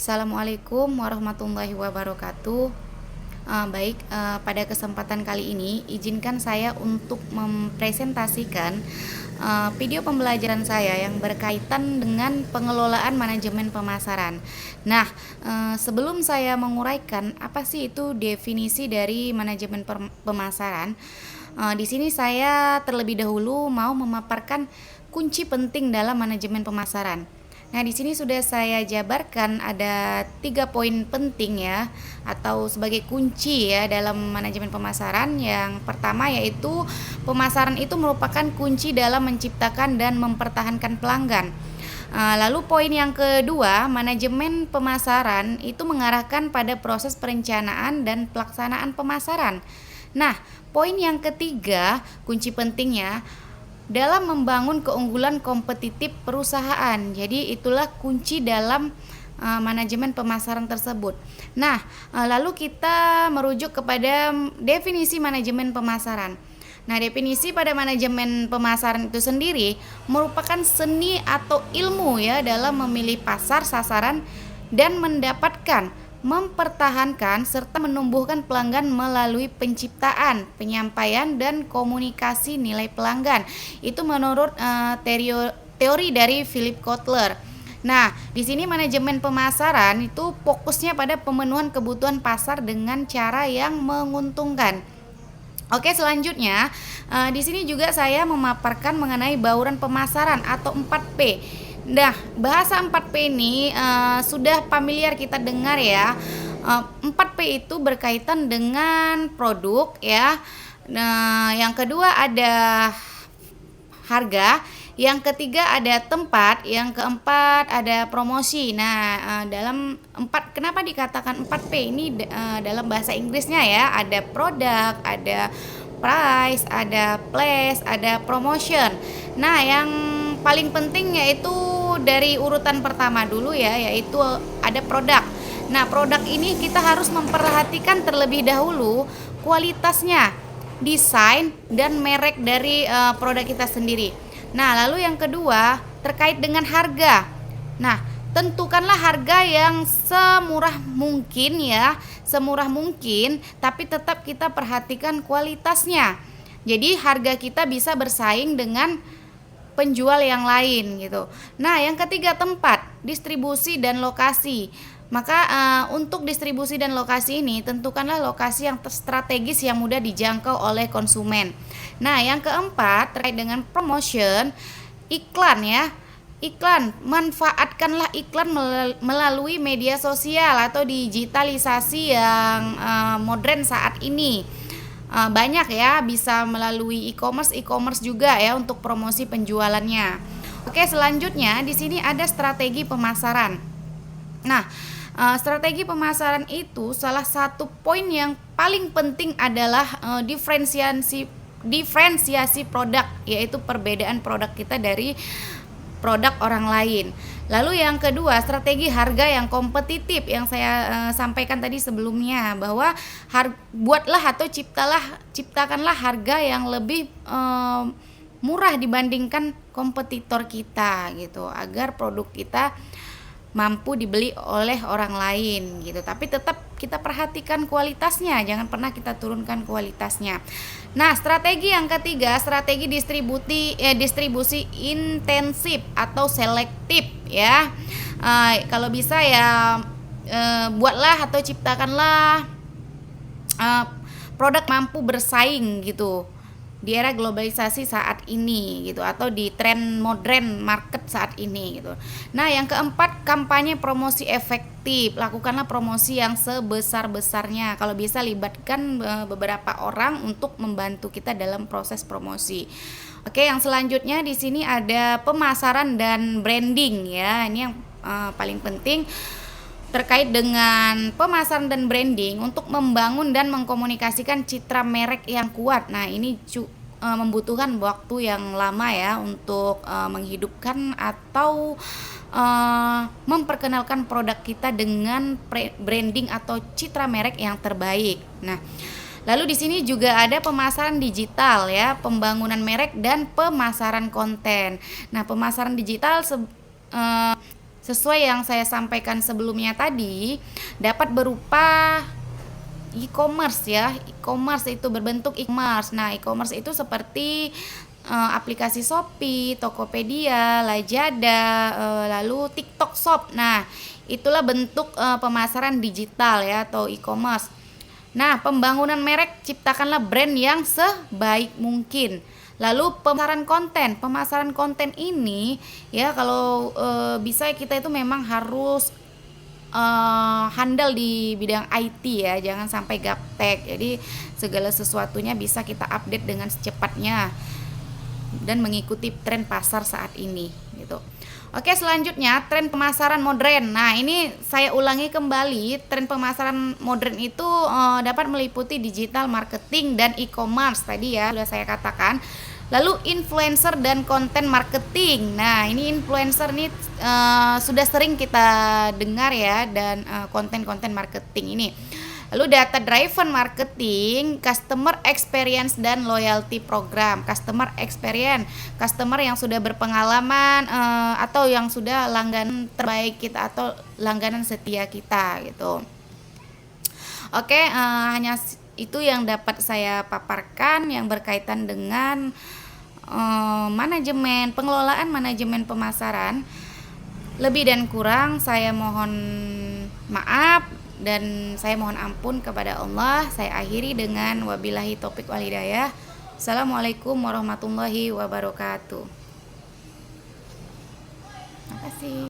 Assalamualaikum warahmatullahi wabarakatuh. Pada kesempatan kali ini izinkan saya untuk mempresentasikan video pembelajaran saya yang berkaitan dengan pengelolaan manajemen pemasaran. Nah, sebelum saya menguraikan apa sih itu definisi dari manajemen pemasaran, di sini saya terlebih dahulu mau memaparkan kunci penting dalam manajemen pemasaran. Nah, di sini sudah saya jabarkan ada 3 poin penting ya, atau sebagai kunci ya dalam manajemen pemasaran. Yang pertama yaitu pemasaran itu merupakan kunci dalam menciptakan dan mempertahankan pelanggan. Lalu poin yang kedua, manajemen pemasaran itu mengarahkan pada proses perencanaan dan pelaksanaan pemasaran. Nah, poin yang ketiga, kunci pentingnya dalam membangun keunggulan kompetitif perusahaan. Jadi itulah kunci dalam manajemen pemasaran tersebut. Nah, lalu kita merujuk kepada definisi manajemen pemasaran. Nah, definisi pada manajemen pemasaran itu sendiri merupakan seni atau ilmu ya dalam memilih pasar sasaran dan mendapatkan, mempertahankan serta menumbuhkan pelanggan melalui penciptaan, penyampaian dan komunikasi nilai pelanggan. Itu menurut teori dari Philip Kotler. Nah, di sini manajemen pemasaran itu fokusnya pada pemenuhan kebutuhan pasar dengan cara yang menguntungkan. Oke, selanjutnya di sini juga saya memaparkan mengenai bauran pemasaran atau 4P. Nah, bahasa 4P ini sudah familiar kita dengar ya. 4P itu berkaitan dengan produk ya. Nah, yang kedua ada harga, yang ketiga ada tempat, yang keempat ada promosi. Nah, dalam kenapa dikatakan 4P ini dalam bahasa Inggrisnya ya, ada produk, ada price, ada place, ada promotion. Nah, yang paling penting yaitu dari urutan pertama dulu ya, yaitu ada produk. Nah, produk ini kita harus memperhatikan terlebih dahulu kualitasnya, desain dan merek dari produk kita sendiri. Nah, lalu yang kedua terkait dengan harga. Nah, tentukanlah harga yang semurah mungkin ya, semurah mungkin, tapi tetap kita perhatikan kualitasnya. Jadi harga kita bisa bersaing dengan penjual yang lain gitu. Nah, yang ketiga tempat, distribusi dan lokasi. Maka untuk distribusi dan lokasi ini tentukanlah lokasi yang strategis yang mudah dijangkau oleh konsumen. Nah, yang keempat terkait dengan promotion, iklan ya. Iklan, manfaatkanlah iklan melalui media sosial atau digitalisasi yang modern saat ini. Banyak ya, bisa melalui e-commerce juga ya untuk promosi penjualannya. Oke, selanjutnya di sini ada strategi pemasaran. Nah, strategi pemasaran itu salah satu poin yang paling penting adalah diferensiasi produk, yaitu perbedaan produk kita dari produk orang lain. Lalu yang kedua, strategi harga yang kompetitif yang saya sampaikan tadi sebelumnya, bahwa buatlah atau ciptakanlah harga yang lebih murah dibandingkan kompetitor kita gitu, agar produk kita mampu dibeli oleh orang lain gitu. Tapi tetap kita perhatikan kualitasnya, jangan pernah kita turunkan kualitasnya. Nah, strategi yang ketiga, strategi distribusi intensif atau selektif ya. Kalau bisa ya buatlah atau ciptakanlah produk mampu bersaing gitu di era globalisasi saat ini gitu, atau di tren modern market saat ini gitu. Nah, yang keempat, kampanye promosi efektif. Lakukanlah promosi yang sebesar-besarnya. Kalau bisa libatkan beberapa orang untuk membantu kita dalam proses promosi. Oke, yang selanjutnya di sini ada pemasaran dan branding ya. Ini yang paling penting terkait dengan pemasaran dan branding untuk membangun dan mengkomunikasikan citra merek yang kuat. Nah, ini membutuhkan waktu yang lama ya untuk menghidupkan atau memperkenalkan produk kita dengan branding atau citra merek yang terbaik. Nah, lalu di sini juga ada pemasaran digital ya, pembangunan merek dan pemasaran konten. Nah, pemasaran digital sesuai yang saya sampaikan sebelumnya tadi, dapat berupa e-commerce ya. E-commerce itu berbentuk e-commerce. Nah, e-commerce itu seperti aplikasi Shopee, Tokopedia, Lazada, lalu TikTok Shop. Nah, itulah bentuk pemasaran digital ya atau e-commerce. Nah, pembangunan merek, ciptakanlah brand yang sebaik mungkin. Lalu pemasaran konten ini ya kalau bisa kita itu memang harus handal di bidang IT ya, jangan sampai gaptek. Jadi segala sesuatunya bisa kita update dengan secepatnya dan mengikuti tren pasar saat ini gitu. Oke, selanjutnya tren pemasaran modern. Nah, ini saya ulangi kembali, tren pemasaran modern itu dapat meliputi digital marketing dan e-commerce tadi ya sudah saya katakan. Lalu influencer dan konten marketing. Nah, ini influencer nih sudah sering kita dengar ya, dan konten-konten marketing ini. Lalu data driven marketing, customer experience dan loyalty program. Customer experience, customer yang sudah berpengalaman atau yang sudah langganan terbaik kita atau langganan setia kita gitu. Oke, hanya itu yang dapat saya paparkan yang berkaitan dengan pengelolaan manajemen pemasaran. Lebih dan kurang saya mohon maaf dan saya mohon ampun kepada Allah. Saya akhiri dengan wabillahi taufik wal hidayah. Assalamualaikum warahmatullahi wabarakatuh. Terima kasih.